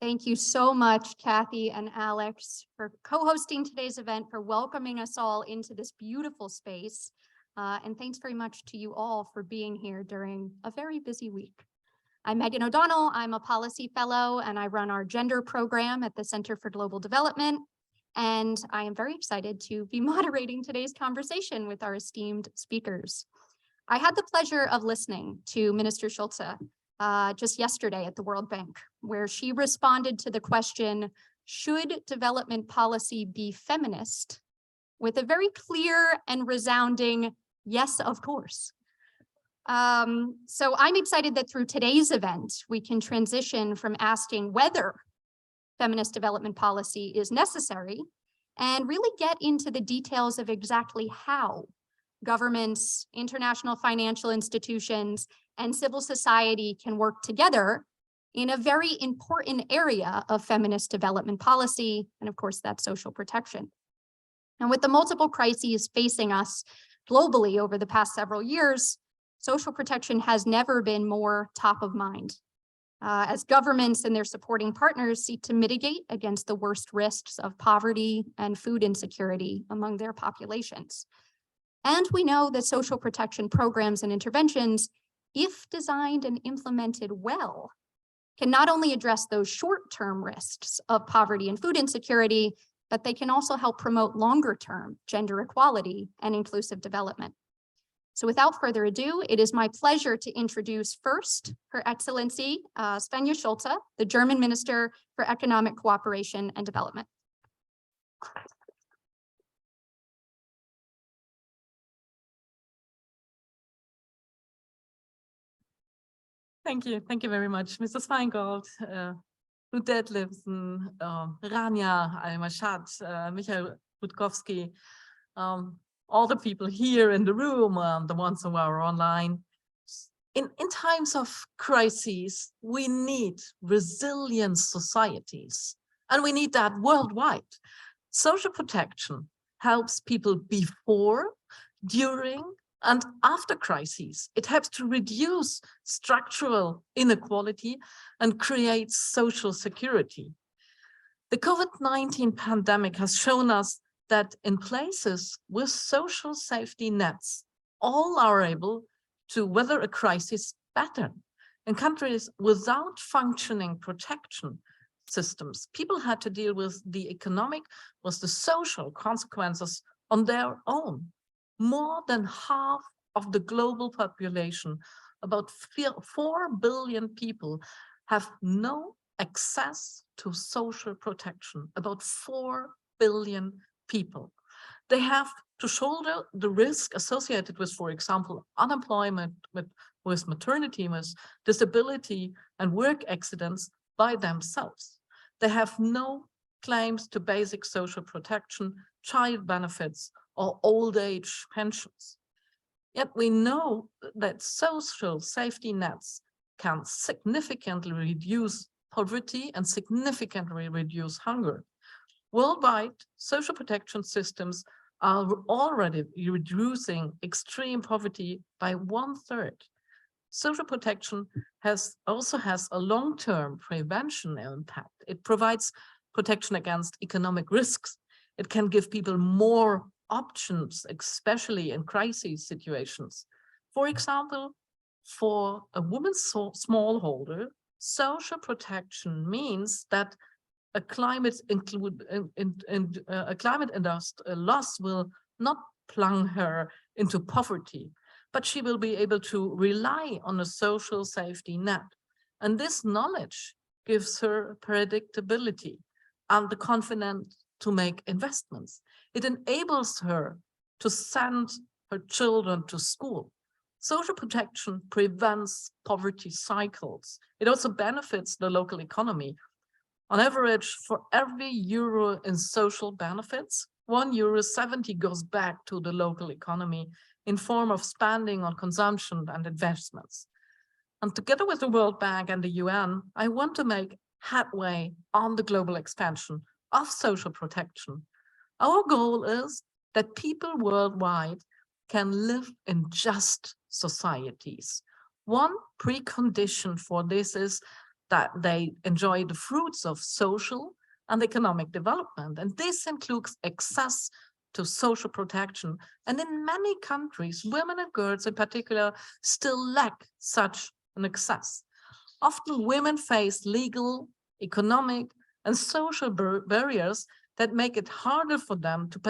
Thank you so much, Cathy and Alex, for co-hosting today's event, for welcoming us all into this beautiful space. And thanks very much to you all for being here during a very busy week. I'm Megan O'Donnell. I'm a policy fellow and I run our gender program at the Center for Global Development. And I am very excited to be moderating today's conversation with our esteemed speakers. I had the pleasure of listening to Minister Schulze just yesterday at the World Bank, where she responded to the question, should development policy be feminist? With a very clear and resounding, yes, of course. So I'm excited that through today's event, we can transition from asking whether feminist development policy is necessary and really get into the details of exactly how governments, international financial institutions, and civil society can work together in a very important area of feminist development policy, and of course, that's social protection. And with the multiple crises facing us globally over the past several years, social protection has never been more top of mind. As governments and their supporting partners seek to mitigate against the worst risks of poverty and food insecurity among their populations. And we know that social protection programs and interventions, if designed and implemented well, can not only address those short-term risks of poverty and food insecurity, but they can also help promote longer-term gender equality and inclusive development. So without further ado, it is my pleasure to introduce first Her Excellency Svenja Schulze, the German Minister for Economic Cooperation and Development. Thank you very much, Mrs. Feingold, Detlefsen, Rania, al-Mashat, Mikhail Rutkowski, all the people here in the room, the ones who are online. In times of crises, we need resilient societies, and we need that worldwide. Social protection helps people before, during, and after crises. It helps to reduce structural inequality and create social security. The COVID-19 pandemic has shown us that in places with social safety nets, all are able to weather a crisis better. In countries without functioning protection systems, people had to deal with the social consequences on their own. More than half of the global population, about 4 billion people, have no access to social protection. About 4 billion people. They have to shoulder the risk associated with, for example, unemployment, with maternity, with disability and work accidents by themselves. They have no claims to basic social protection, child benefits, or old age pensions. Yet we know that social safety nets can significantly reduce poverty and significantly reduce hunger. Worldwide, social protection systems are already reducing extreme poverty by 1/3. Social protection also has a long-term prevention impact. It provides protection against economic risks. It can give people more options, especially in crisis situations. For example, for a woman smallholder, social protection means that a climate-induced loss will not plunge her into poverty, but she will be able to rely on a social safety net. And this knowledge gives her predictability and the confidence to make investments. It enables her to send her children to school. Social protection prevents poverty cycles. It also benefits the local economy. On average, for every euro in social benefits, €1.70 goes back to the local economy in form of spending on consumption and investments. And together with the World Bank and the UN, I want to make headway on the global expansion of social protection. Our goal is that people worldwide can live in just societies. One precondition for this is that they enjoy the fruits of social and economic development. And this includes access to social protection. And in many countries, women and girls in particular still lack such an access. Often women face legal, economic, and social barriers that make it harder for them to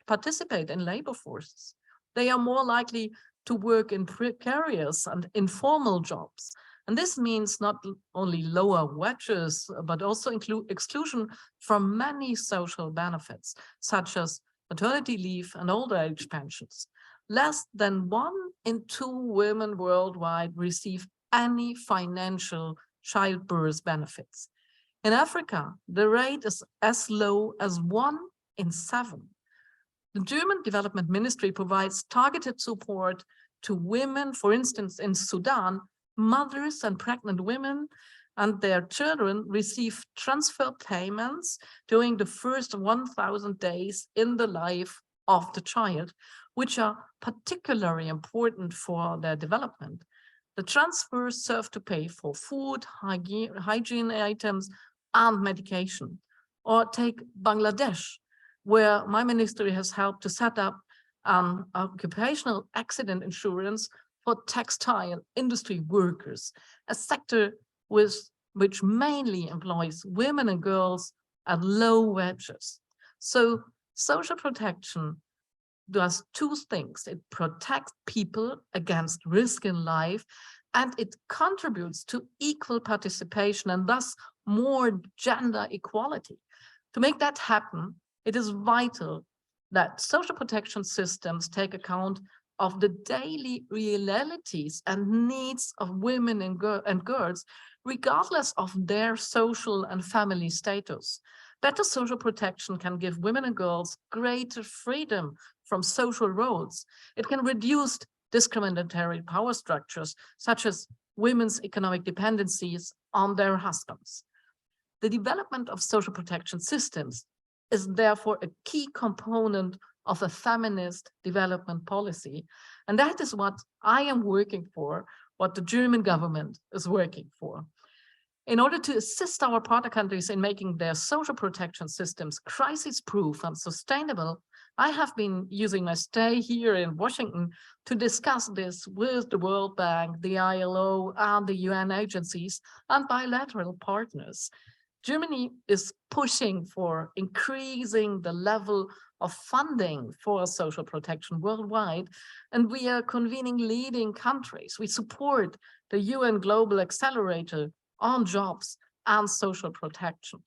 participate in labor forces. They are more likely to work in precarious and informal jobs. And this means not only lower wages, but also exclusion from many social benefits, such as maternity leave and old age pensions. Less than 1 in 2 women worldwide receive any financial childbirth benefits. In Africa, the rate is as low as 1 in 7. The German Development Ministry provides targeted support to women, for instance, in Sudan. Mothers and pregnant women and their children receive transfer payments during the first 1,000 days in the life of the child, which are particularly important for their development. The transfers serve to pay for food, hygiene items, and medication. Or take Bangladesh, where my ministry has helped to set up occupational accident insurance for textile industry workers, a sector which mainly employs women and girls at low wages. So social protection does 2 things. It protects people against risk in life, and it contributes to equal participation and thus more gender equality. To make that happen, it is vital that social protection systems take account of the daily realities and needs of women and girls, regardless of their social and family status. Better social protection can give women and girls greater freedom from social roles. It can reduce discriminatory power structures, such as women's economic dependencies on their husbands. The development of social protection systems is therefore a key component of a feminist development policy. And that is what I am working for, what the German government is working for. In order to assist our partner countries in making their social protection systems crisis-proof and sustainable, I have been using my stay here in Washington to discuss this with the World Bank, the ILO, and the UN agencies and bilateral partners. Germany is pushing for increasing the level of funding for social protection worldwide, and we are convening leading countries. We support the UN Global Accelerator on jobs and social protection.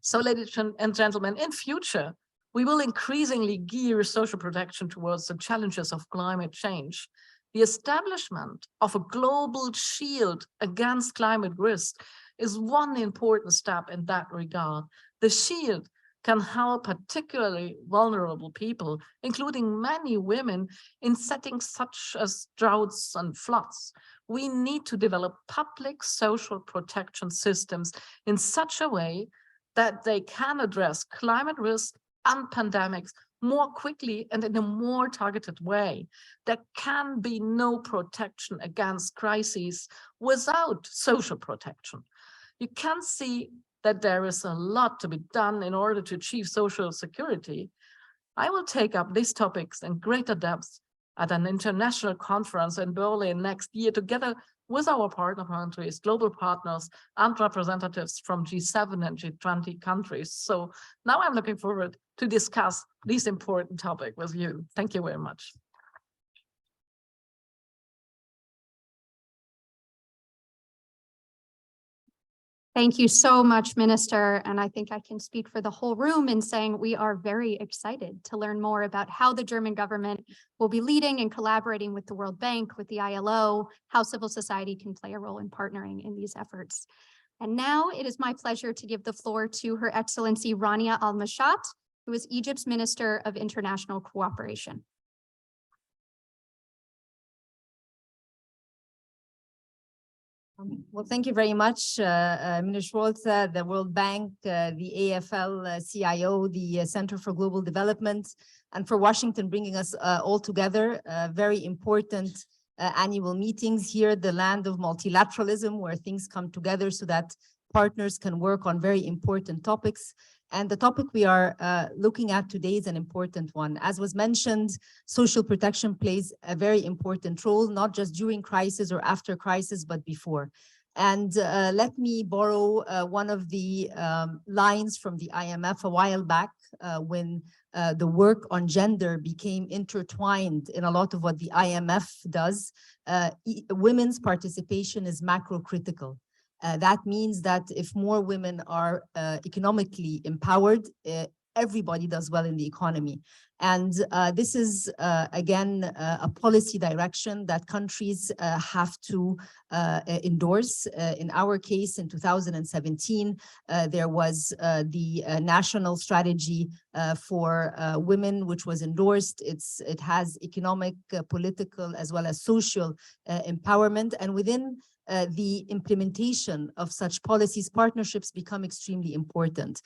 So, ladies and gentlemen, in future, we will increasingly gear social protection towards the challenges of climate change. The establishment of a global shield against climate risk is one important step in that regard. The shield can help particularly vulnerable people, including many women, in settings such as droughts and floods. We need to develop public social protection systems in such a way that they can address climate risk and pandemics more quickly and in a more targeted way. There can be no protection against crises without social protection. You can see that there is a lot to be done in order to achieve social security. I will take up these topics in greater depth at an international conference in Berlin next year, together with our partner countries, global partners, and representatives from G7 and G20 countries. So now I'm looking forward to discuss this important topic with you. Thank you very much. Thank you so much, Minister. And I think I can speak for the whole room in saying we are very excited to learn more about how the German government will be leading and collaborating with the World Bank, with the ILO, how civil society can play a role in partnering in these efforts. And now it is my pleasure to give the floor to Her Excellency Rania al-Mashat, who is Egypt's Minister of International Cooperation. Well, thank you very much, Minister Schulze, the World Bank, the AFL-CIO, the Center for Global Development, and for Washington bringing us all together. A very important annual meetings here, the land of multilateralism, where things come together so that partners can work on very important topics. And the topic we are looking at today is an important one. As was mentioned, social protection plays a very important role, not just during crisis or after crisis, but before. And let me borrow one of the lines from the IMF a while back when the work on gender became intertwined in a lot of what the IMF does. Women's participation is macro-critical. That means that if more women are economically empowered, everybody does well in the economy. And this is, again, a policy direction that countries have to endorse. In our case, in 2017, there was the national strategy for women, which was endorsed. It has economic, political, as well as social empowerment. And within the implementation of such policies, partnerships become extremely important.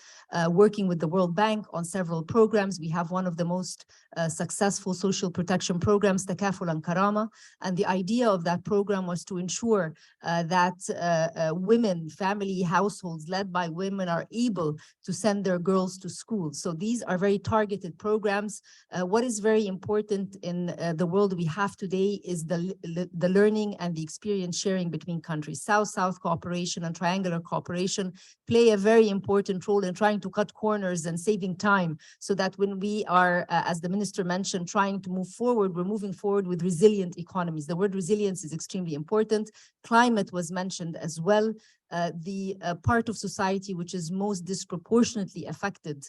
Working with the World Bank on several programs, we have one of the most successful social protection programs, Takaful and Karama. And the idea of that program was to ensure that women, family households led by women are able to send their girls to school. So these are very targeted programs. What is very important in the world we have today is the learning and the experience sharing between countries. South-South cooperation and triangular cooperation play a very important role in trying to cut corners and saving time, so that when we are, as the minister mentioned, trying to move forward, we're moving forward with resilient economies. The word resilience is extremely important. Climate was mentioned as well. The part of society which is most disproportionately affected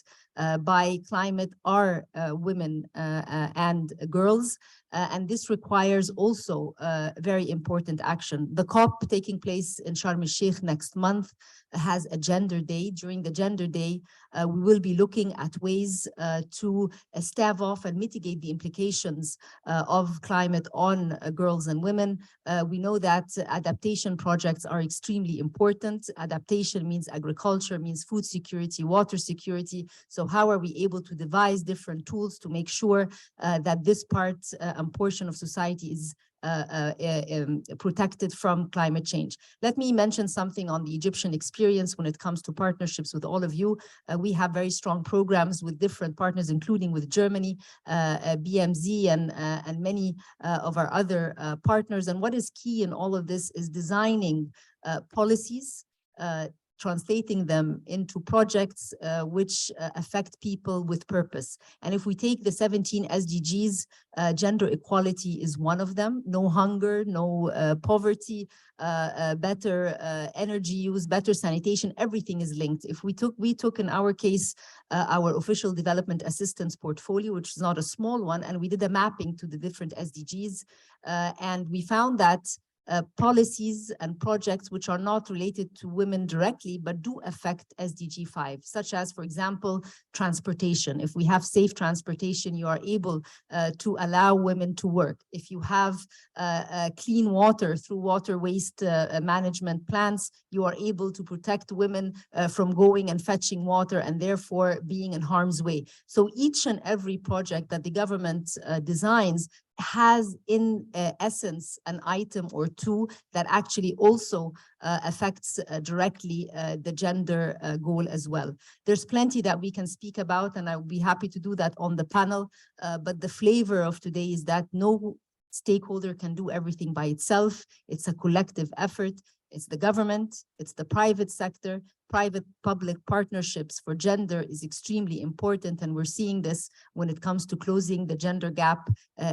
by climate are women and girls. And this requires also very important action. The COP taking place in Sharm el-Sheikh next month has a gender day. During the gender day, we will be looking at ways to stave off and mitigate the implications of climate on girls and women. We know that adaptation projects are extremely important. Adaptation means agriculture, means food security, water security. So how are we able to devise different tools to make sure that this part and portion of society is protected from climate change? Let me mention something on the Egyptian experience when it comes to partnerships with all of you. We have very strong programs with different partners, including with Germany, BMZ, and many of our other partners. And what is key in all of this is designing policies, translating them into projects which affect people with purpose. And if we take the 17 SDGs, gender equality is one of them. No hunger, no poverty, better energy use, better sanitation, everything is linked. If we took in our case, our official development assistance portfolio, which is not a small one, and we did a mapping to the different SDGs, and we found that policies and projects which are not related to women directly, but do affect SDG 5, such as, for example, transportation. If we have safe transportation, you are able to allow women to work. If you have clean water through water waste management plants, you are able to protect women from going and fetching water and therefore being in harm's way. So each and every project that the government designs has in essence an item or two that actually also affects directly the gender goal as well. There's plenty that we can speak about, and I will be happy to do that on the panel, but the flavor of today is that no stakeholder can do everything by itself. It's a collective effort. It's the government, it's the private sector. Private-public partnerships for gender is extremely important, and we're seeing this when it comes to closing the gender gap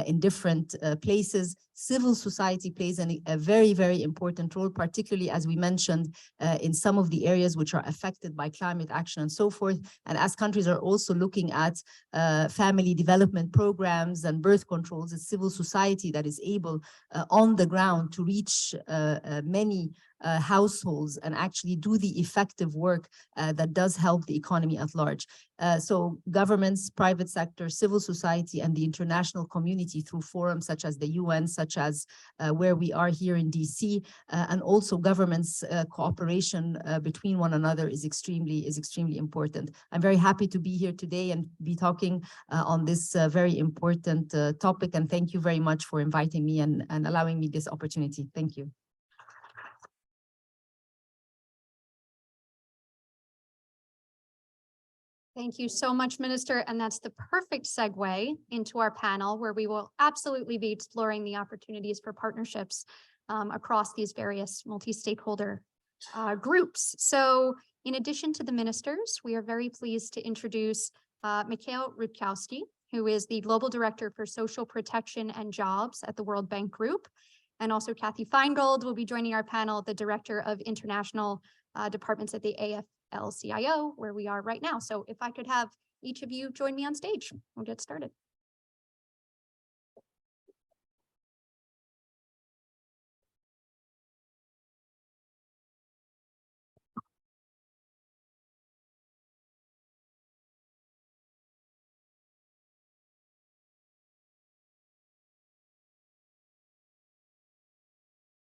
in different places. Civil society plays a very, very important role, particularly, as we mentioned, in some of the areas which are affected by climate action and so forth. And as countries are also looking at family development programs and birth controls, it's civil society that is able on the ground to reach many households and actually do the effective work that does help the economy at large. So governments, private sector, civil society, and the international community through forums such as the UN, such as where we are here in DC, and also governments' cooperation between one another is extremely important. I'm very happy to be here today and be talking on this very important topic. And thank you very much for inviting me and allowing me this opportunity. Thank you. Thank you so much, Minister. And that's the perfect segue into our panel, where we will absolutely be exploring the opportunities for partnerships across these various multi-stakeholder groups. So in addition to the ministers, we are very pleased to introduce Mikhail Rutkowski, who is the Global Director for Social Protection and Jobs at the World Bank Group. And also Cathy Feingold will be joining our panel, the Director of International Departments at the AFL-CIO, where we are right now. So if I could have each of you join me on stage, we'll get started.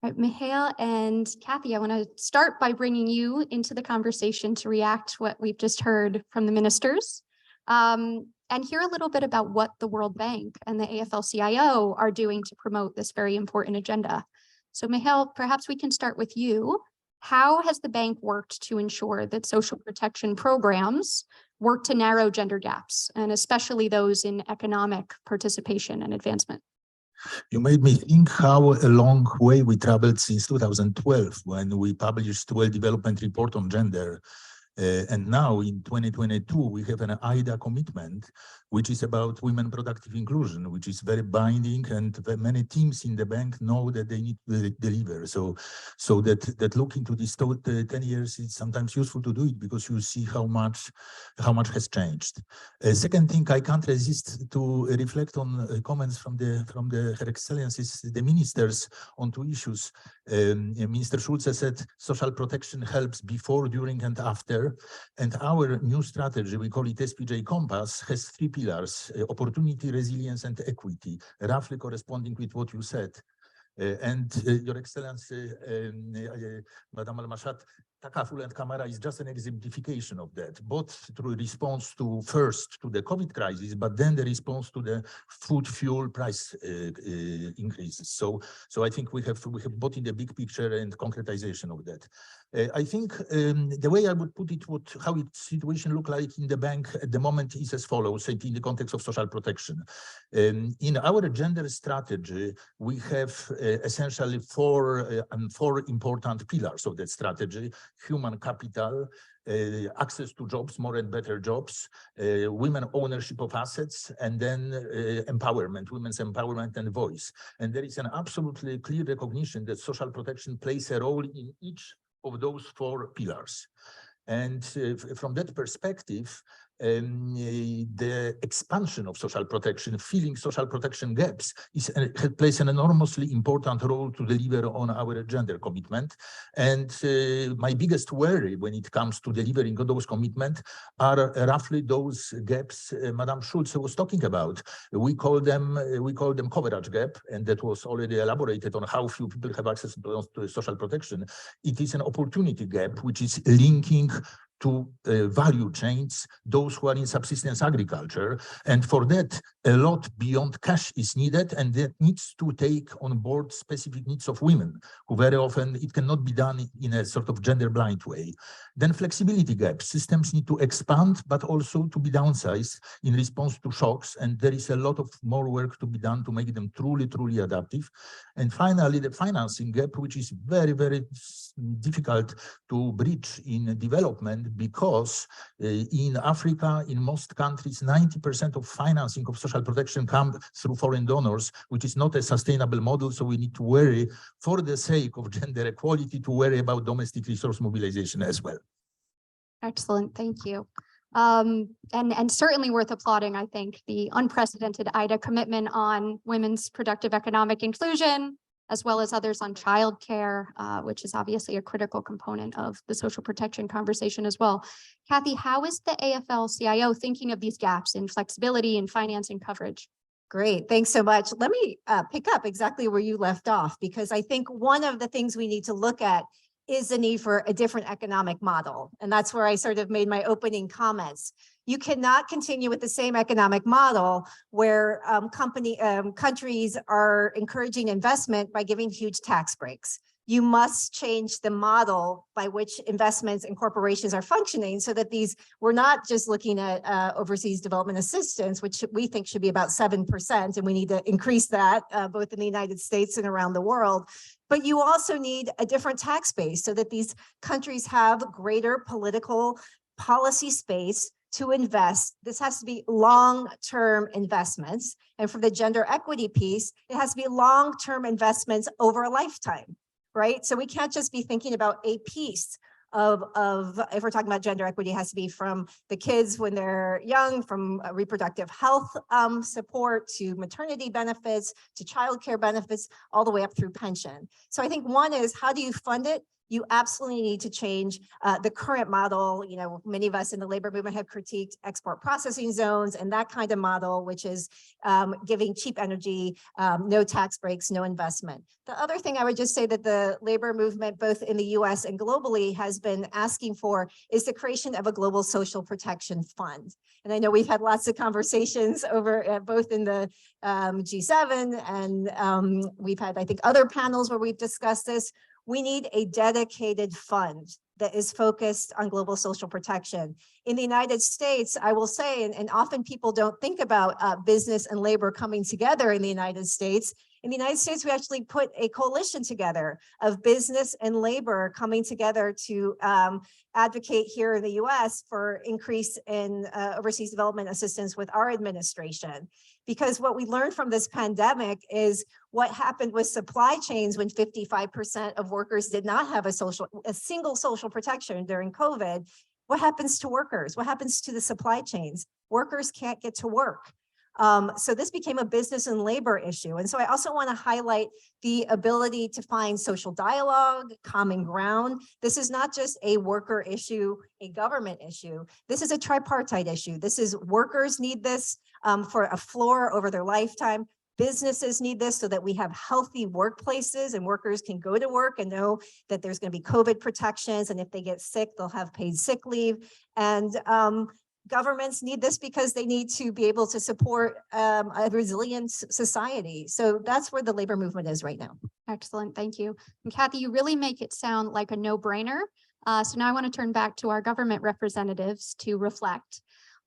All right, Mikhail and Cathy, I want to start by bringing you into the conversation to react to what we've just heard from the ministers, and hear a little bit about what the World Bank and the AFL-CIO are doing to promote this very important agenda. So Mikhail, perhaps we can start with you. How has the bank worked to ensure that social protection programs work to narrow gender gaps, and especially those in economic participation and advancement? You made me think how a long way we traveled since 2012, when we published World Development Report on Gender. And now in 2022, we have an IDA commitment, which is about women productive inclusion, which is very binding, and many teams in the bank know that they need to deliver. So that look into this 10 years is sometimes useful to do it, because you see how much has changed. Second thing, I can't resist to reflect on comments from Her Excellencies, the ministers, on two issues. Minister Schulze said social protection helps before, during, and after. And our new strategy, we call it SPJ Compass, has three pillars: opportunity, resilience, and equity, roughly corresponding with what you said. And Your Excellency, Madam al-Mashat, Taka Full and Camara is just an exemplification of that, both through response to first to the COVID crisis, but then the response to the food fuel price increases. So I think we have both in the big picture and concretization of that. I think the way I would put it, how its situation look like in the bank at the moment is as follows, in the context of social protection. In our gender strategy, we have essentially four important pillars of that strategy: human capital, access to jobs, more and better jobs, women ownership of assets, and then empowerment, women's empowerment and voice. And there is an absolutely clear recognition that social protection plays a role in each of those four pillars. And from that perspective, the expansion of social protection, filling social protection gaps, plays an enormously important role to deliver on our gender commitment. And my biggest worry when it comes to delivering on those commitments are roughly those gaps Madame Schulze was talking about. We call them coverage gap, and that was already elaborated on how few people have access to social protection. It is an opportunity gap, which is linking to value chains, those who are in subsistence agriculture. And for that, a lot beyond cash is needed, and that needs to take on board specific needs of women, who very often, it cannot be done in a sort of gender blind way. Then flexibility gaps. Systems need to expand, but also to be downsized in response to shocks. And there is a lot of more work to be done to make them truly, truly adaptive. And finally, the financing gap, which is very, very difficult to bridge in development, because in Africa, in most countries, 90% of financing of social protection comes through foreign donors, which is not a sustainable model. So we need to worry, for the sake of gender equality, to worry about domestic resource mobilization as well. Excellent, thank you. And certainly worth applauding, I think, the unprecedented IDA commitment on women's productive economic inclusion, as well as others on childcare, which is obviously a critical component of the social protection conversation as well. Cathy, how is the AFL-CIO thinking of these gaps in flexibility and financing coverage? Great, thanks so much. Let me pick up exactly where you left off, because I think one of the things we need to look at is the need for a different economic model. And that's where I sort of made my opening comments. You cannot continue with the same economic model where countries are encouraging investment by giving huge tax breaks. You must change the model by which investments and corporations are functioning, so that we're not just looking at overseas development assistance, which we think should be about 7%, and we need to increase that both in the United States and around the world. But you also need a different tax base so that these countries have greater political policy space to invest. This has to be long-term investments. And for the gender equity piece, it has to be long-term investments over a lifetime, right? So we can't just be thinking about a piece of if we're talking about gender equity, it has to be from the kids when they're young, from reproductive health support to maternity benefits to childcare benefits, all the way up through pension. So I think one is, how do you fund it? You absolutely need to change the current model. You know, many of us in the labor movement have critiqued export processing zones and that kind of model, which is giving cheap energy, no tax breaks, no investment. The other thing I would just say that the labor movement, both in the US and globally, has been asking for is the creation of a global social protection fund. And I know we've had lots of conversations over both in the G7 and we've had, I think, other panels where we've discussed this. We need a dedicated fund that is focused on global social protection. In the United States, I will say, and often people don't think about business and labor coming together in the United States. In the United States, we actually put a coalition together of business and labor coming together to advocate here in the US for increase in overseas development assistance with our administration. Because what we learned from this pandemic is what happened with supply chains when 55% of workers did not have a single social protection during COVID. What happens to workers? What happens to the supply chains? Workers can't get to work. So this became a business and labor issue. And so I also want to highlight the ability to find social dialogue, common ground. This is not just a worker issue, a government issue. This is a tripartite issue. This is workers need this for a floor over their lifetime. Businesses need this so that we have healthy workplaces and workers can go to work and know that there's going to be COVID protections. And if they get sick, they'll have paid sick leave. And governments need this because they need to be able to support a resilient society. So that's where the labor movement is right now. Excellent, thank you. And Cathy, you really make it sound like a no-brainer. So now I want to turn back to our government representatives to reflect.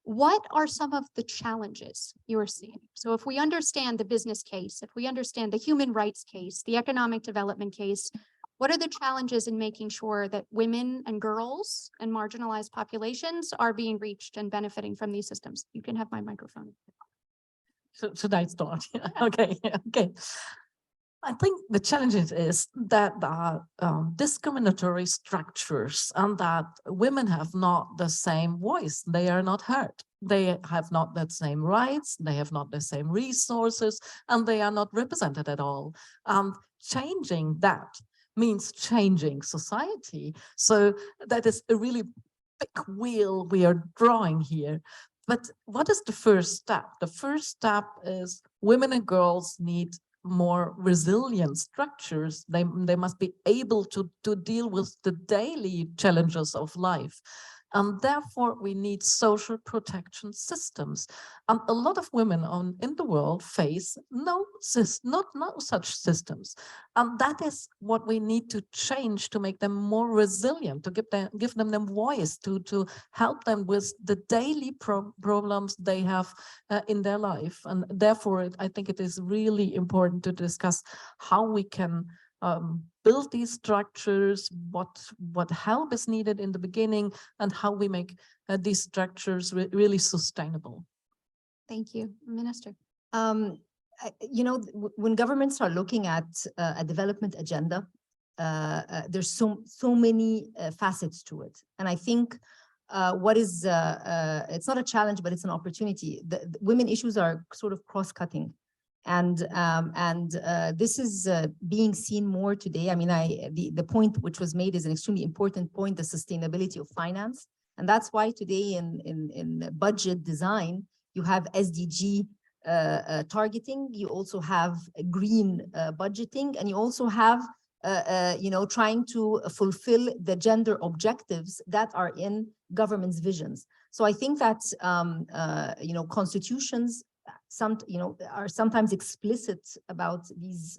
What are some of the challenges you are seeing? So if we understand the business case, if we understand the human rights case, the economic development case, what are the challenges in making sure that women and girls and marginalized populations are being reached and benefiting from these systems? You can have my microphone. So should I start? Okay, okay. I think the challenge is that discriminatory structures and that women have not the same voice. They are not heard. They have not the same rights. They have not the same resources, and they are not represented at all. Changing that means changing society. So that is a really big wheel we are drawing here. But what is the first step? The first step is women and girls need more resilient structures. They must be able to deal with the daily challenges of life. And therefore, we need social protection systems. And a lot of women in the world face no such systems. And that is what we need to change to make them more resilient, to give them voice, to help them with the daily problems they have in their life. And therefore, I think it is really important to discuss how we can build these structures, what help is needed in the beginning, and how we make these structures really sustainable. Thank you, Minister. You know, when governments are looking at a development agenda, there's so many facets to it. And I think what is, it's not a challenge, but it's an opportunity. The women issues are sort of cross-cutting. And this is being seen more today. I mean, the point which was made is an extremely important point, the sustainability of finance. And that's why today in budget design, you have SDG targeting, you also have green budgeting, and you also have trying to fulfill the gender objectives that are in government's visions. So I think that constitutions are sometimes explicit about these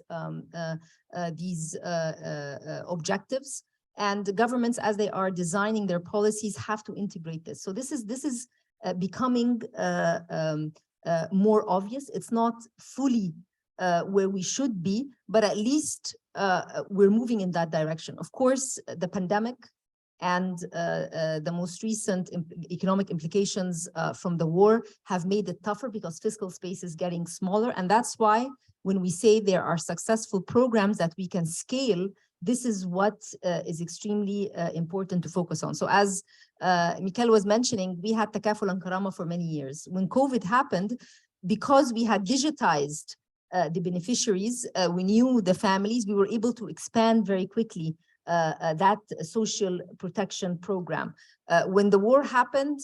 objectives, and governments, as they are designing their policies, have to integrate this. So this is becoming more obvious. It's not fully where we should be, but at least we're moving in that direction. Of course, the pandemic and the most recent economic implications from the war have made it tougher because fiscal space is getting smaller. And that's why when we say there are successful programs that we can scale, this is what is extremely important to focus on. So as Michal was mentioning, we had Takaful and Karama for many years. When COVID happened, because we had digitized the beneficiaries, we knew the families, we were able to expand very quickly that social protection program. When the war happened,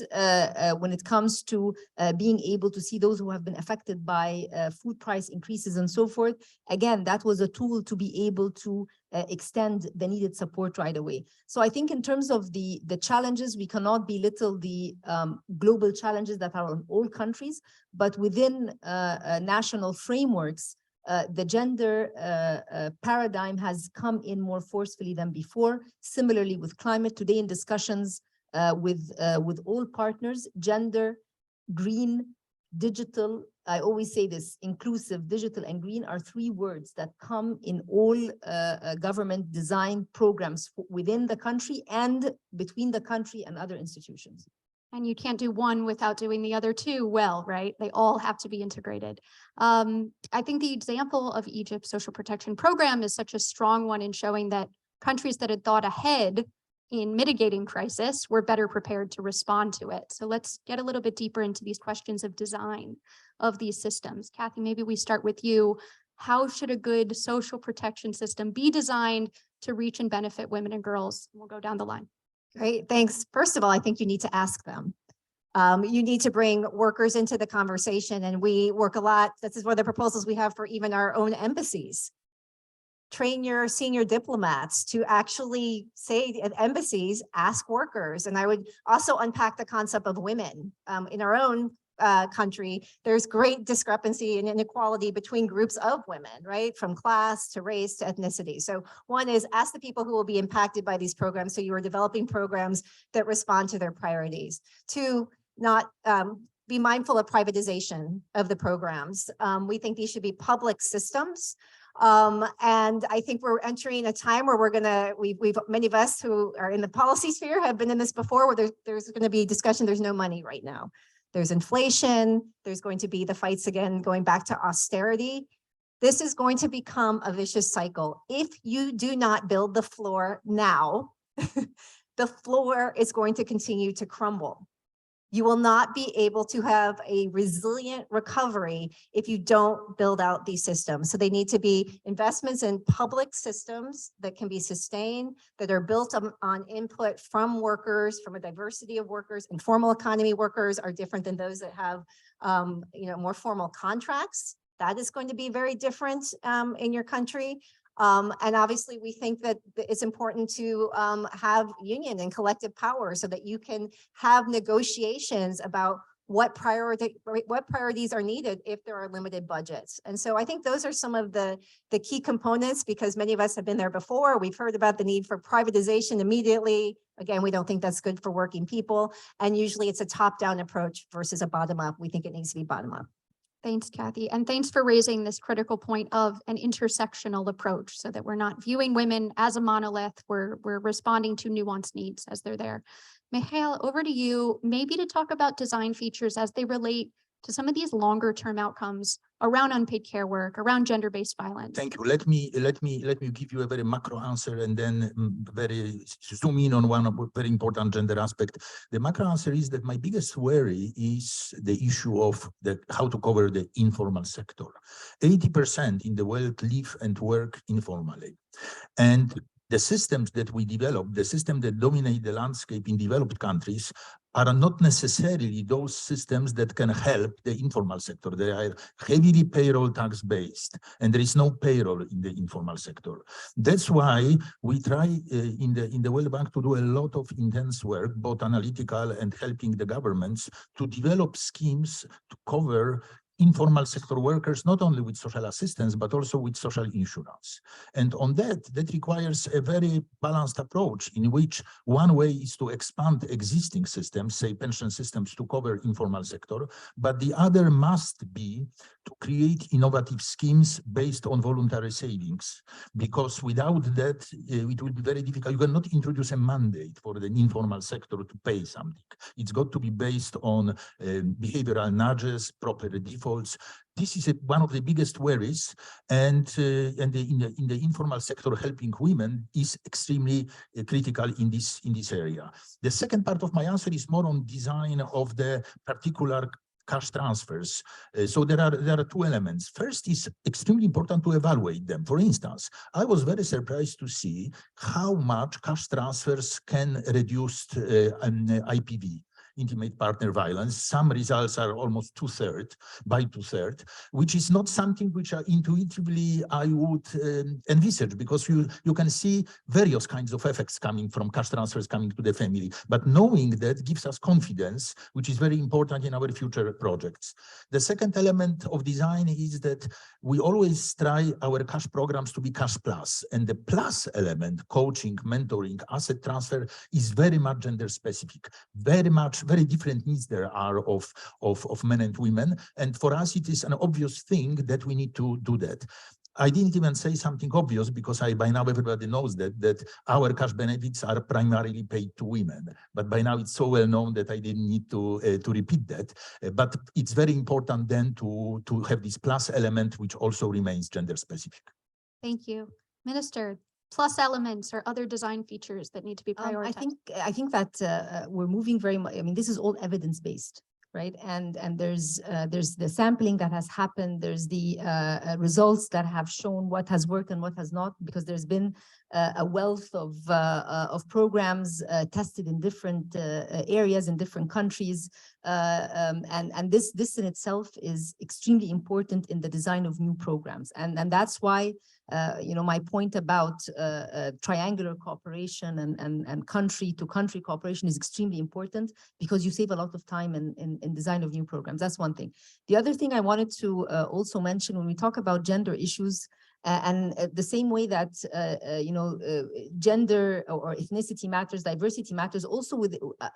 when it comes to being able to see those who have been affected by food price increases and so forth, again, that was a tool to be able to extend the needed support right away. So I think in terms of the challenges, we cannot belittle the global challenges that are on all countries, but within national frameworks, the gender paradigm has come in more forcefully than before. Similarly with climate, today in discussions with all partners, gender, green, digital, I always say this, inclusive, digital, and green are three words that come in all government design programs within the country and between the country and other institutions. And you can't do one without doing the other two well, right? They all have to be integrated. I think the example of Egypt's social protection program is such a strong one in showing that countries that had thought ahead in mitigating crisis were better prepared to respond to it. So let's get a little bit deeper into these questions of design of these systems. Cathy, maybe we start with you. How should a good social protection system be designed to reach and benefit women and girls? We'll go down the line. Great, thanks. First of all, I think you need to ask them. You need to bring workers into the conversation, and we work a lot. This is one of the proposals we have for even our own embassies. Train your senior diplomats to actually say at embassies, ask workers. And I would also unpack the concept of women. In our own country, there's great discrepancy and inequality between groups of women, right? From class to race to ethnicity. So one is ask the people who will be impacted by these programs. So you are developing programs that respond to their priorities. Two, not be mindful of privatization of the programs. We think these should be public systems. And I think we're entering a time where we've many of us who are in the policy sphere have been in this before, where there's going to be discussion. There's no money right now. There's inflation. There's going to be the fights again, going back to austerity. This is going to become a vicious cycle. If you do not build the floor now, the floor is going to continue to crumble. You will not be able to have a resilient recovery if you don't build out these systems. So they need to be investments in public systems that can be sustained, that are built on input from workers, from a diversity of workers. Informal economy workers are different than those that have more formal contracts. That is going to be very different in your country. And obviously, we think that it's important to have union and collective power so that you can have negotiations about what priorities are needed if there are limited budgets. And so I think those are some of the key components, because many of us have been there before. We've heard about the need for privatization immediately. Again, we don't think that's good for working people. And usually it's a top-down approach versus a bottom-up. We think it needs to be bottom-up. Thanks, Cathy. And thanks for raising this critical point of an intersectional approach so that we're not viewing women as a monolith. We're responding to nuanced needs as they're there. Mikhail, over to you, maybe to talk about design features as they relate to some of these longer term outcomes around unpaid care work, around gender-based violence? Thank you. Let me give you a very macro answer and then very zoom in on one very important gender aspect. The macro answer is that my biggest worry is the issue of how to cover the informal sector. 80% in the world live and work informally. And the systems that we develop, the systems that dominate the landscape in developed countries, are not necessarily those systems that can help the informal sector. They are heavily payroll tax based, and there is no payroll in the informal sector. That's why we try in the World Bank to do a lot of intense work, both analytical and helping the governments to develop schemes to cover informal sector workers, not only with social assistance, but also with social insurance. And on that requires a very balanced approach in which one way is to expand existing systems, say pension systems, to cover informal sector, but the other must be to create innovative schemes based on voluntary savings, because without that, it will be very difficult. You cannot introduce a mandate for the informal sector to pay something. It's got to be based on behavioral nudges, proper defaults. This is one of the biggest worries, and in the informal sector, helping women is extremely critical in this area. The second part of my answer is more on design of the particular cash transfers. So there are two elements. First is extremely important to evaluate them. For instance, I was very surprised to see how much cash transfers can reduce IPV, intimate partner violence. Some results are almost two-thirds, which is not something which intuitively I would envisage, because you can see various kinds of effects coming from cash transfers coming to the family. But knowing that gives us confidence, which is very important in our future projects. The second element of design is that we always try our cash programs to be cash plus. And the plus element, coaching, mentoring, asset transfer, is very much gender specific, very different needs there are of men and women. And for us, it is an obvious thing that we need to do that. I didn't even say something obvious, because by now everybody knows that our cash benefits are primarily paid to women. But by now it's so well known that I didn't need to repeat that. But it's very important then to have this plus element, which also remains gender specific. Thank you. Minister, plus elements or other design features that need to be prioritized? I think that we're moving very much. I mean, this is all evidence-based, right? And there's the sampling that has happened. There's the results that have shown what has worked and what has not, because there's been a wealth of programs tested in different areas in different countries, and this in itself is extremely important in the design of new programs, and that's why my point about triangular cooperation and country-to-country cooperation is extremely important, because you save a lot of time in design of new programs. That's one thing. The other thing I wanted to also mention, when we talk about gender issues, and the same way that gender or ethnicity matters, diversity matters, also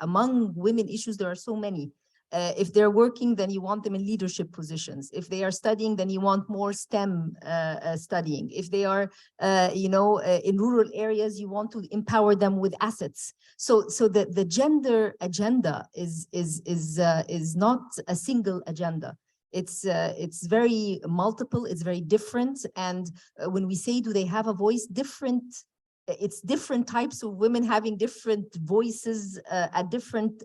among women issues, there are so many. If they're working, then you want them in leadership positions. If they are studying, then you want more STEM studying. If they are, in rural areas, you want to empower them with assets. So the gender agenda is not a single agenda. It's very multiple. It's very different. And when we say, do they have a voice? It's different types of women having different voices at different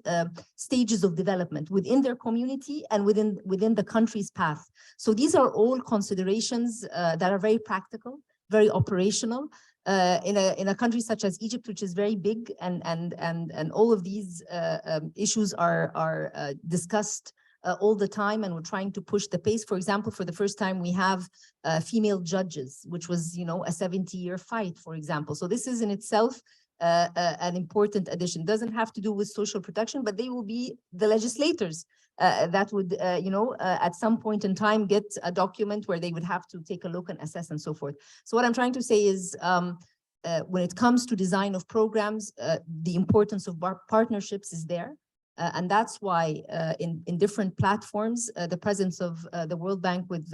stages of development within their community and within the country's path. So these are all considerations that are very practical, very operational in a country such as Egypt, which is very big, and all of these issues are discussed all the time, and we're trying to push the pace. For example, for the first time, we have female judges, which was, a 70-year fight, for example. So this is in itself an important addition. Doesn't have to do with social protection, but they will be the legislators that would, at some point in time get a document where they would have to take a look and assess and so forth. So what I'm trying to say is, when it comes to design of programs, the importance of partnerships is there. And that's why in different platforms, the presence of the World Bank with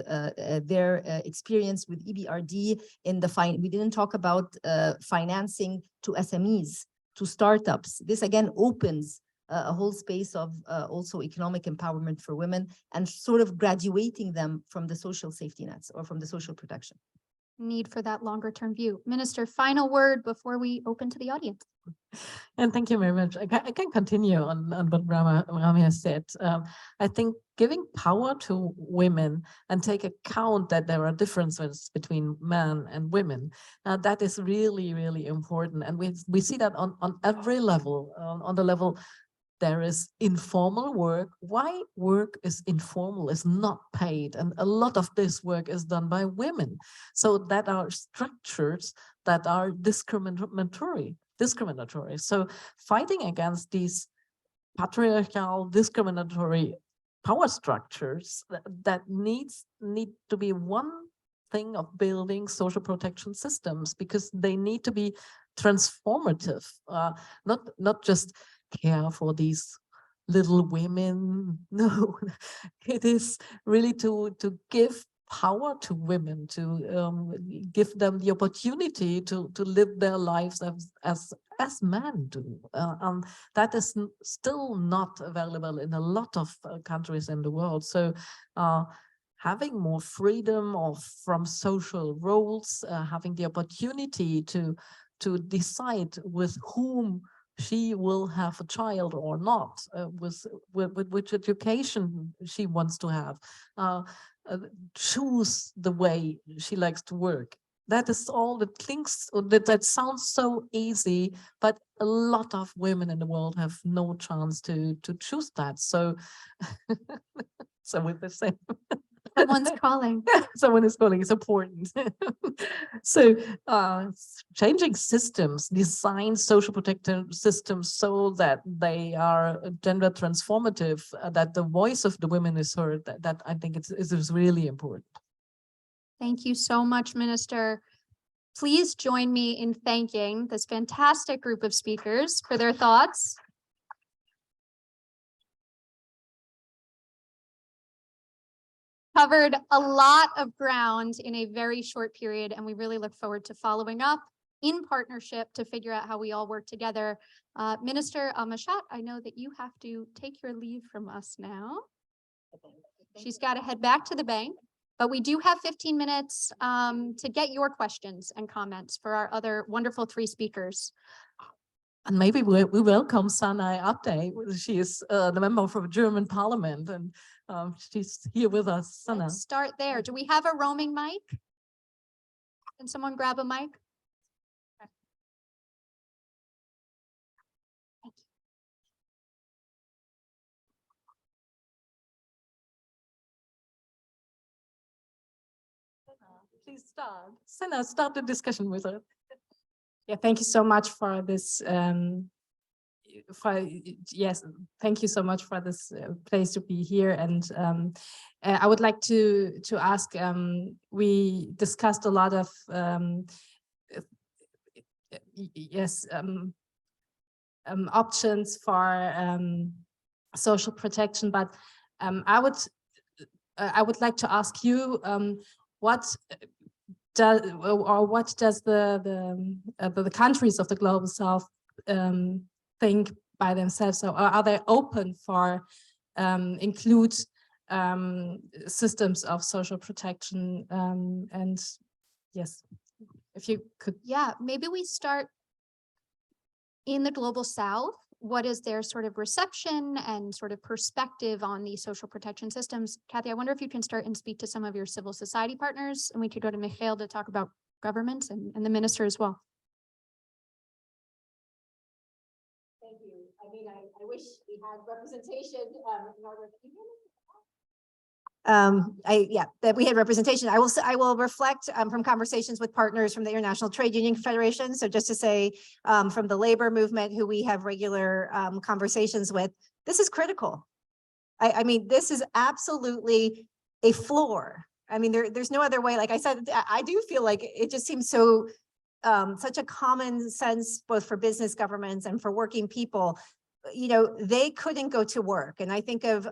their experience with EBRD in we didn't talk about financing to SMEs, to startups. This again opens a whole space of also economic empowerment for women and sort of graduating them from the social safety nets or from the social protection. Need for that longer term view. Minister, final word before we open to the audience. And thank you very much. I can continue on what Rami has said. I think giving power to women and take account that there are differences between men and women, that is really, really important. And we see that on every level, on the level there is informal work. Why work is informal, is not paid. And a lot of this work is done by women. So that are structures that are discriminatory. So fighting against these patriarchal, discriminatory power structures that need to be one thing of building social protection systems, because they need to be transformative, not just care for these little women. No, it is really to give power to women, to give them the opportunity to live their lives as men do. That is still not available in a lot of countries in the world. So having more freedom from social roles, having the opportunity to decide with whom she will have a child or not, with which education she wants to have, choose the way she likes to work. That is all that clinks, that sounds so easy, but a lot of women in the world have no chance to choose that. So, so with the same. Someone's calling. Someone is calling, it's important. So changing systems, design social protective systems so that they are gender transformative, that the voice of the women is heard, that I think is really important. Thank you so much, Minister. Please join me in thanking this fantastic group of speakers for their thoughts. Covered a lot of ground in a very short period, and we really look forward to following up in partnership to figure out how we all work together. Minister al-Mashat, I know that you have to take your leave from us now. She's got to head back to the bank, but we do have 15 minutes to get your questions and comments for our other wonderful three speakers. And maybe we welcome Sanai Abde. She is the member from German Parliament, and she's here with us. Sana. Let's start there. Do we have a roaming mic? Can someone grab a mic? Thank you. Please start. Sana, start the discussion with her. Yeah, thank you so much for this. Yes, thank you so much for this place to be here. And I would like to ask. We discussed a lot of options for social protection, but I would like to ask you what does the countries of the global south think by themselves? So are they open for include systems of social protection? And yes, if you could. Yeah, maybe we start in the global south. What is their sort of reception and sort of perspective on these social protection systems? Cathy, I wonder if you can start and speak to some of your civil society partners, and we could go to Mikhail to talk about governments and the minister as well. Thank you. I mean, I wish we had representation in order to that we had representation. I will reflect from conversations with partners from the International Trade Union Confederation. So just to say, from the labor movement, who we have regular conversations with, this is critical. I mean, this is absolutely a floor. I mean, there's no other way. Like I said, I do feel like it just seems so such a common sense, both for business governments and for working people. You know, they couldn't go to work. And I think of,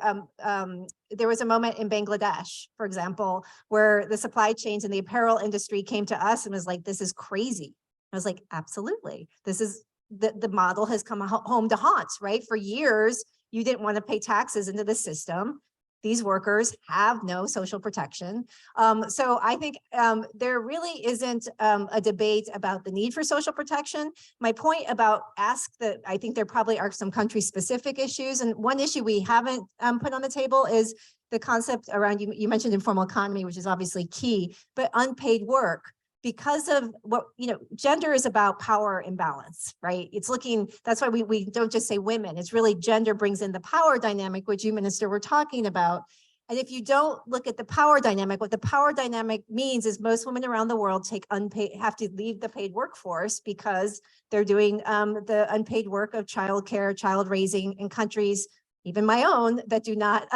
there was a moment in Bangladesh, for example, where the supply chains and the apparel industry came to us and was like, this is crazy. I was like, absolutely. This is the model has come home to haunt, right? For years, you didn't want to pay taxes into the system. These workers have no social protection. So I think there really isn't a debate about the need for social protection. My point about I think there probably are some country-specific issues. And one issue we haven't put on the table is the concept around, you mentioned informal economy, which is obviously key, but unpaid work. Because of what, gender is about power imbalance, right? It's looking, that's why we don't just say women, it's really gender brings in the power dynamic, which you, Minister, were talking about. And if you don't look at the power dynamic, what the power dynamic means is most women around the world have to leave the paid workforce because they're doing the unpaid work of childcare, child raising in countries, even my own, that do not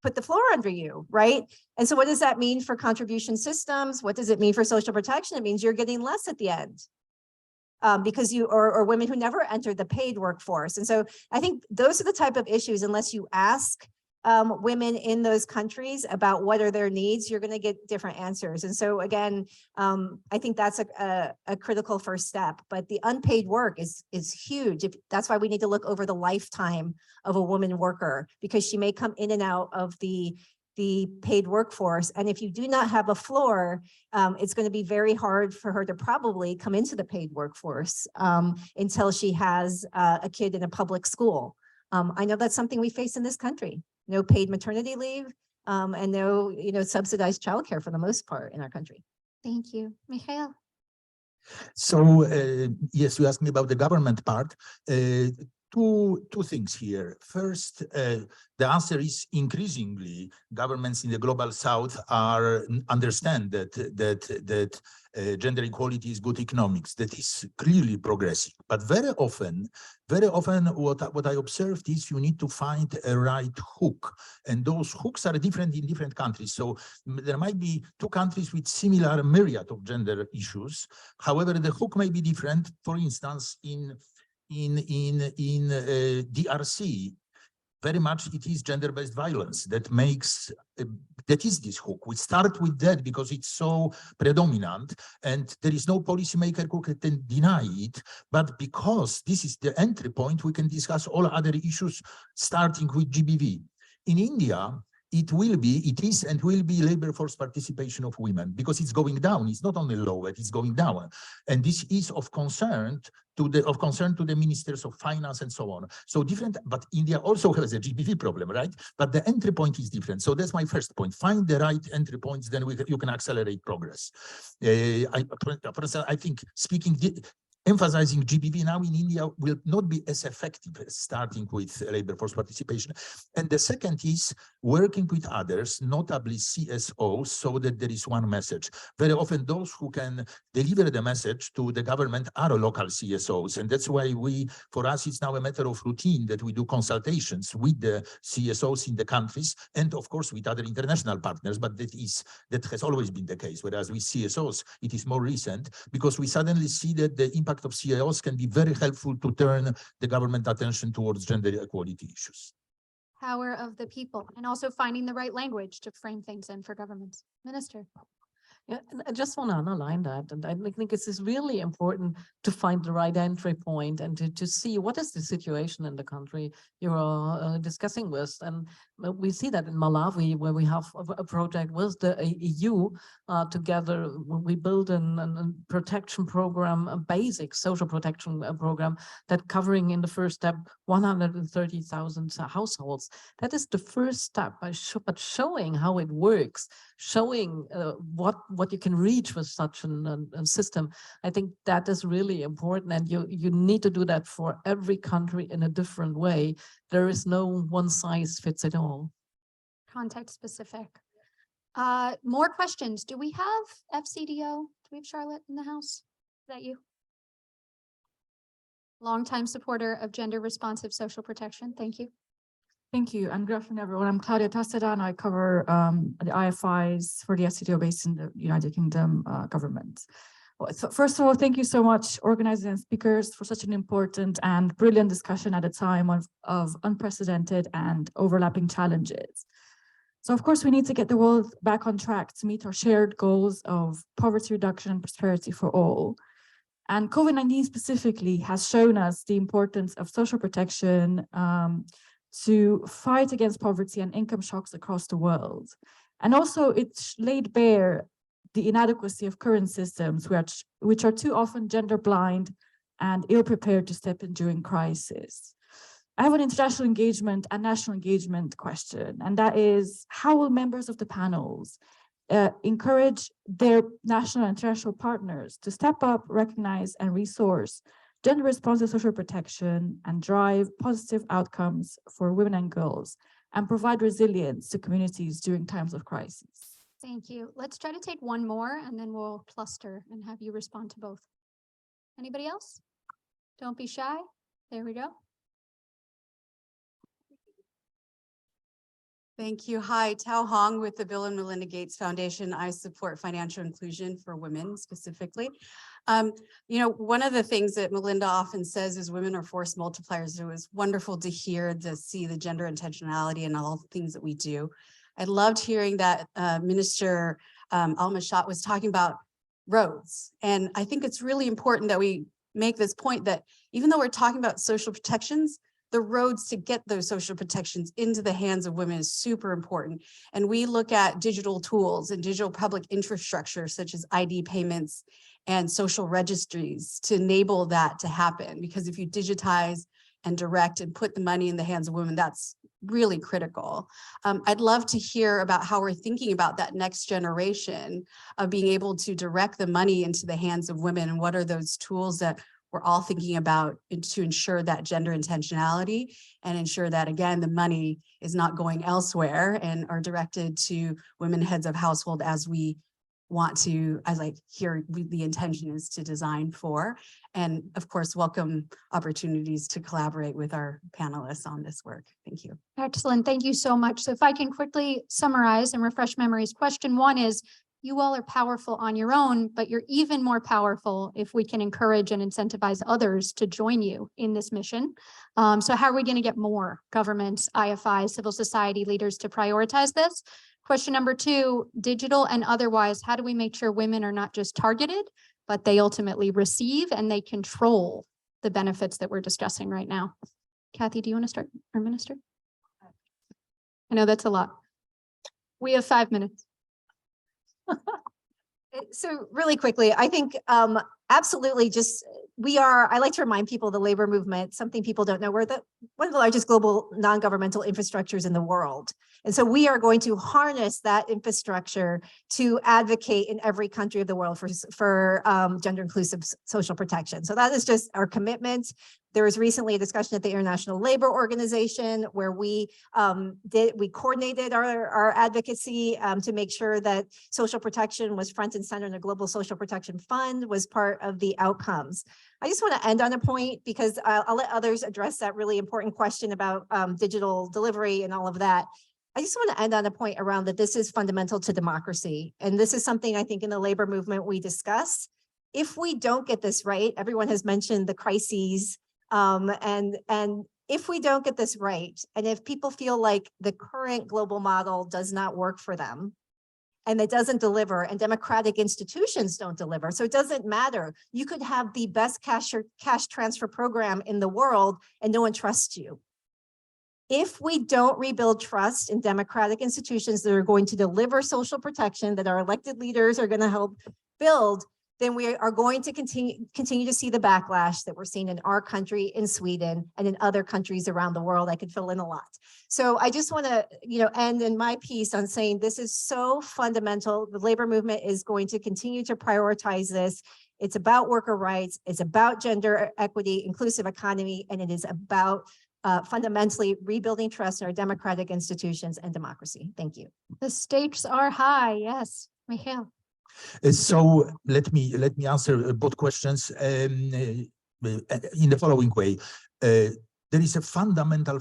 put the floor under you, right? And so what does that mean for contribution systems? What does it mean for social protection? It means you're getting less at the end because or women who never entered the paid workforce. And so I think those are the type of issues, unless you ask women in those countries about what are their needs, you're going to get different answers. And so again, I think that's a critical first step, but the unpaid work is huge. That's why we need to look over the lifetime of a woman worker, because she may come in and out of the paid workforce. And if you do not have a floor, it's going to be very hard for her to probably come into the paid workforce until she has a kid in a public school. I know that's something we face in this country. No paid maternity leave and no, subsidized childcare for the most part in our country. Thank you. Mikhail. So, yes, you asked me about the government part. Two things here. First, the answer is increasingly governments in the global south understand that gender equality is good economics. That is clearly progressive. But very often what I observed is you need to find a right hook, and those hooks are different in different countries. So there might be two countries with similar myriad of gender issues. However, the hook may be different. For instance, in DRC, very much it is gender-based violence that is this hook. We start with that because it's so predominant, and there is no policymaker who can deny it. But because this is the entry point, we can discuss all other issues, starting with GBV. In India, it is and will be labor force participation of women, because it's going down. It's not only low, but it's going down. And this is of concern to the ministers of finance and so on. So different, but India also has a GBV problem, right? But the entry point is different. So that's my first point. Find the right entry points, then you can accelerate progress. I think emphasizing GBV now in India will not be as effective as starting with labor force participation. And the second is working with others, notably CSOs, so that there is one message. Very often those who can deliver the message to the government are local CSOs. And that's why for us, it's now a matter of routine that we do consultations with the CSOs in the countries, and of course with other international partners, but that has always been the case. Whereas with CSOs, it is more recent, because we suddenly see that the impact of CIOs can be very helpful to turn the government attention towards gender equality issues. Power of the people, and also finding the right language to frame things in for governments. Minister. Yeah, and I just want to underline that. And I think it's really important to find the right entry point and to see what is the situation in the country you're discussing with. And we see that in Malawi, where we have a project with the EU together. We build a protection program, a basic social protection program that covering in the first step 130,000 households. That is the first step, but showing how it works, showing what you can reach with such a system. I think that is really important, and you need to do that for every country in a different way. There is no one size fits it all. Context specific. More questions. Do we have FCDO? Do we have Charlotte in the house? Is that you? Longtime supporter of gender responsive social protection. Thank you. Thank you, and good afternoon, everyone. I'm Claudia Tassada, and I cover the IFIs for the FCDO based in the United Kingdom government. Well, so first of all, thank you so much, organizers and speakers, for such an important and brilliant discussion at a time of unprecedented and overlapping challenges. So, of course, we need to get the world back on track to meet our shared goals of poverty reduction and prosperity for all. And COVID-19 specifically has shown us the importance of social protection to fight against poverty and income shocks across the world. And also it laid bare the inadequacy of current systems, which are too often gender blind and ill-prepared to step in during crisis. I have an international engagement and national engagement question, and that is, how will members of the panels encourage their national and international partners to step up, recognize, and resource gender-responsive social protection and drive positive outcomes for women and girls, and provide resilience to communities during times of crisis? Thank you. Let's try to take one more and then we'll cluster and have you respond to both. Anybody else? Don't be shy. There we go. Thank you. Hi, Tao Hong with the Bill and Melinda Gates Foundation. I support financial inclusion for women specifically. One of the things that Melinda often says is women are force multipliers. It was wonderful to see the gender intentionality and all the things that we do. I loved hearing that Minister al-Mashat was talking about roads. And I think it's really important that we make this point that even though we're talking about social protections, the roads to get those social protections into the hands of women is super important. And we look at digital tools and digital public infrastructure, such as ID payments and social registries, to enable that to happen. Because if you digitize and direct and put the money in the hands of women, that's really critical. I'd love to hear about how we're thinking about that next generation of being able to direct the money into the hands of women, and what are those tools that we're all thinking about to ensure that gender intentionality and ensure that, again, the money is not going elsewhere and are directed to women heads of household as we want to, as I hear the intention is to design for. And of course, welcome opportunities to collaborate with our panelists on this work. Thank you. Excellent. Thank you so much. So if I can quickly summarize and refresh memories, question one is, you all are powerful on your own, but you're even more powerful if we can encourage and incentivize others to join you in this mission. So how are we going to get more governments, IFIs, civil society leaders to prioritize this? Question number two, digital and otherwise, how do we make sure women are not just targeted, but they ultimately receive and they control the benefits that we're discussing right now? Cathy, do you want to start, our minister? I know that's a lot. We have 5 minutes. So really quickly, I think absolutely I like to remind people the labor movement, something people don't know, we're one of the largest global non-governmental infrastructures in the world. And so we are going to harness that infrastructure to advocate in every country of the world for gender inclusive social protection. So that is just our commitment. There was recently a discussion at the International Labor Organization where we coordinated our advocacy to make sure that social protection was front and center, and the Global Social Protection Fund was part of the outcomes. I just want to end on a point, because I'll let others address that really important question about digital delivery and all of that. I just want to end on a point around that this is fundamental to democracy. And this is something I think in the labor movement we discuss. If we don't get this right, everyone has mentioned the crises, and if we don't get this right, and if people feel like the current global model does not work for them, and it doesn't deliver, and democratic institutions don't deliver, so it doesn't matter. You could have the best cash transfer program in the world and no one trusts you. If we don't rebuild trust in democratic institutions that are going to deliver social protection, that our elected leaders are going to help build, then we are going to continue to see the backlash that we're seeing in our country, in Sweden, and in other countries around the world. I could fill in a lot. So I just want to, end in my piece on saying this is so fundamental. The labor movement is going to continue to prioritize this. It's about worker rights. It's about gender equity, inclusive economy, and it is about fundamentally rebuilding trust in our democratic institutions and democracy. Thank you. The stakes are high. Yes, Michal. So let me answer both questions in the following way. There is a fundamental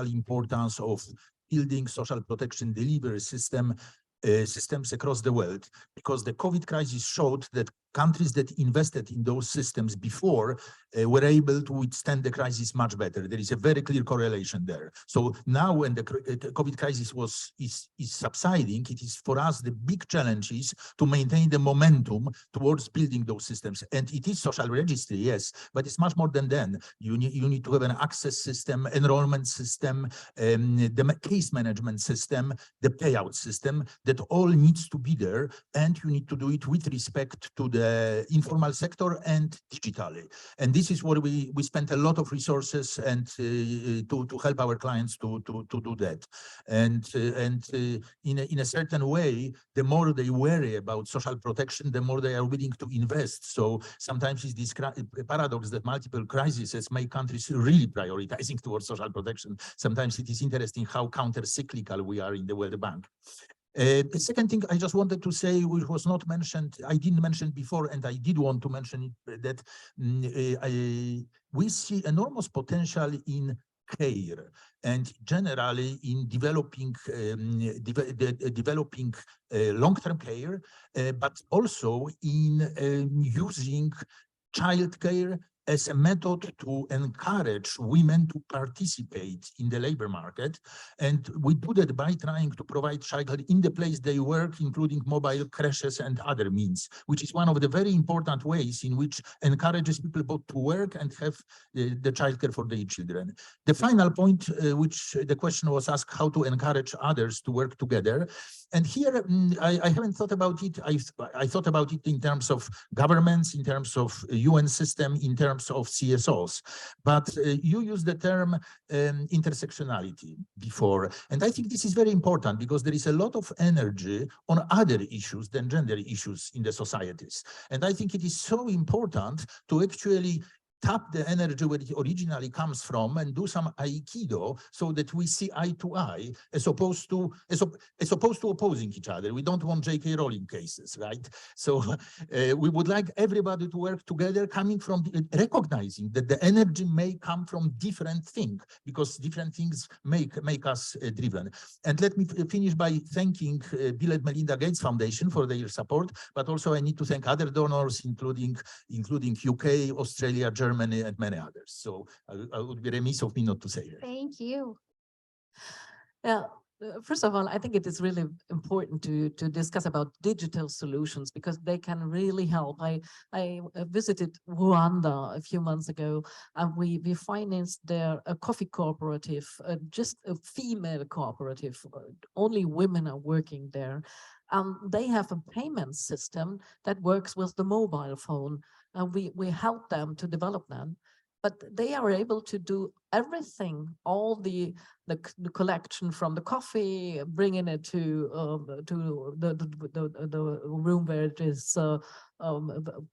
importance of building social protection delivery systems across the world, because the COVID crisis showed that countries that invested in those systems before were able to withstand the crisis much better. There is a very clear correlation there. So now when the COVID crisis is subsiding, it is for us the big challenge is to maintain the momentum towards building those systems. And it is social registry, yes, but it's much more than that. You need to have an access system, enrollment system, the case management system, the payout system, that all needs to be there, and you need to do it with respect to the informal sector and digitally. And this is where we spent a lot of resources and to help our clients to do that. And in a certain way, the more they worry about social protection, the more they are willing to invest. So sometimes it's this paradox that multiple crises make countries really prioritizing towards social protection. Sometimes it is interesting how counter-cyclical we are in the World Bank. The second thing I just wanted to say, which was not mentioned, I didn't mention before, and I did want to mention it, that we see enormous potential in care and generally in developing long-term care, but also in using childcare as a method to encourage women to participate in the labor market. And we do that by trying to provide childcare in the place they work, including mobile creches and other means, which is one of the very important ways in which encourages people both to work and have the childcare for their children. The final point, which the question was asked, how to encourage others to work together. And here, I haven't thought about it. I thought about it in terms of governments, in terms of UN system, in terms of CSOs. But you used the term intersectionality before. And I think this is very important because there is a lot of energy on other issues than gender issues in the societies. And I think it is so important to actually tap the energy where it originally comes from and do some aikido so that we see eye to eye as opposed to opposing each other. We don't want J.K. Rowling cases, right? So we would like everybody to work together, coming from recognizing that the energy may come from different things because different things make us driven. And let me finish by thanking Bill and Melinda Gates Foundation for their support, but also I need to thank other donors, including UK, Australia, Germany, and many others. So I would be remiss of me not to say that. Thank you. Yeah. First of all, I think it is really important to discuss about digital solutions because they can really help. I visited Rwanda a few months ago, and we financed there a coffee cooperative, just a female cooperative. Only women are working there. They have a payment system that works with the mobile phone. We help them to develop them. But they are able to do everything, all the collection from the coffee, bringing it to the room where it is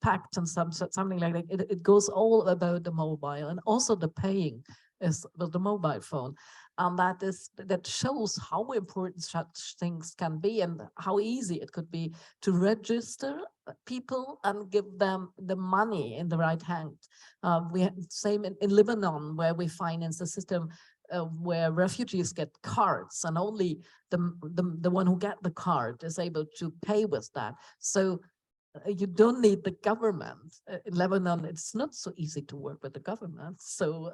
packed and something like that. It goes all about the mobile, and also the paying is with the mobile phone. And that shows how important such things can be and how easy it could be to register people and give them the money in the right hand. We have the same in Lebanon, where we finance a system where refugees get cards, and only the one who get the card is able to pay with that. So you don't need the government. In Lebanon, it's not so easy to work with the government. So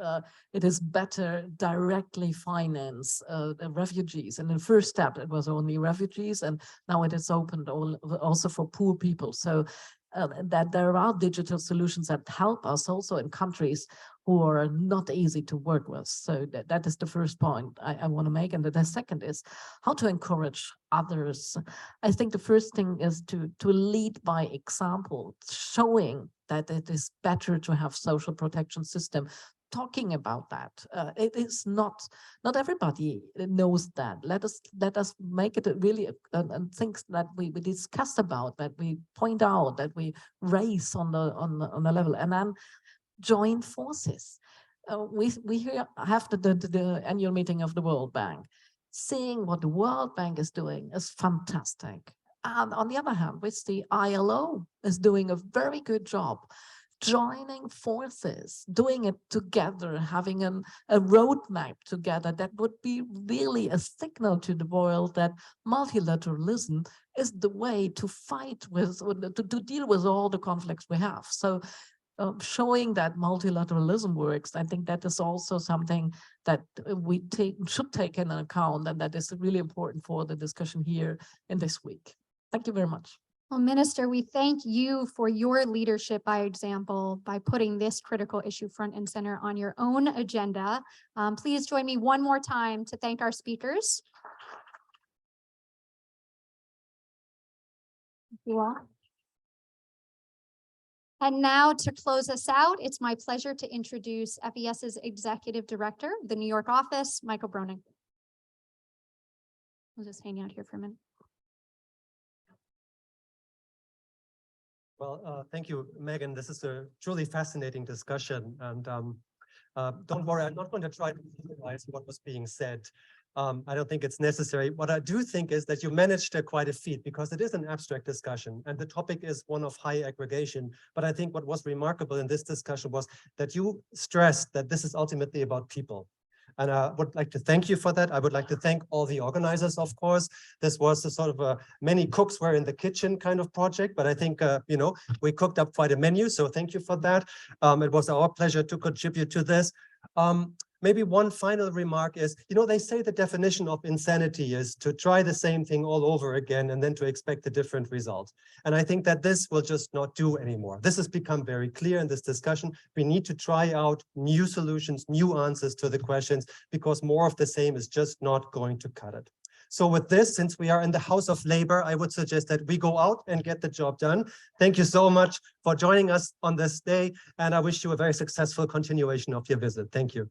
it is better directly finance the refugees. And in the first step, it was only refugees, and now it is opened also for poor people. So that there are digital solutions that help us also in countries who are not easy to work with. So that is the first point I want to make. And the second is how to encourage others. I think the first thing is to lead by example, showing that it is better to have social protection system, talking about that. It is not everybody knows that. Let us make it really things that we discuss about, that we point out, that we raise on the level, and then join forces. We here have the annual meeting of the World Bank. Seeing what the World Bank is doing is fantastic. And on the other hand, we see ILO is doing a very good job, joining forces, doing it together, having a roadmap together that would be really a signal to the world that multilateralism is the way to fight with, or to deal with all the conflicts we have. So showing that multilateralism works, I think that is also something that we should take into account, and that is really important for the discussion here in this week. Thank you very much. Well, Minister, we thank you for your leadership by example by putting this critical issue front and center on your own agenda. Please join me one more time to thank our speakers. Thank you all. And now to close us out, it's my pleasure to introduce FES's Executive Director, the New York office, Michael Broning. I'll just hang out here for a minute. Well, thank you, Megan. This is a truly fascinating discussion. And don't worry, I'm not going to try to summarize what was being said. I don't think it's necessary. What I do think is that you managed quite a feat, because it is an abstract discussion and the topic is one of high aggregation. But I think what was remarkable in this discussion was that you stressed that this is ultimately about people. And I would like to thank you for that. I would like to thank all the organizers, of course. This was a sort of a many cooks were in the kitchen kind of project, but I think, you know, we cooked up quite a menu. So thank you for that. It was our pleasure to contribute to this. Maybe one final remark is, you know, they say the definition of insanity is to try the same thing all over again and then to expect a different result. And I think that this will just not do anymore. This has become very clear in this discussion. We need to try out new solutions, new answers to the questions, because more of the same is just not going to cut it. So with this, since we are in the House of Labor, I would suggest that we go out and get the job done. Thank you so much for joining us on this day, and I wish you a very successful continuation of your visit. Thank you.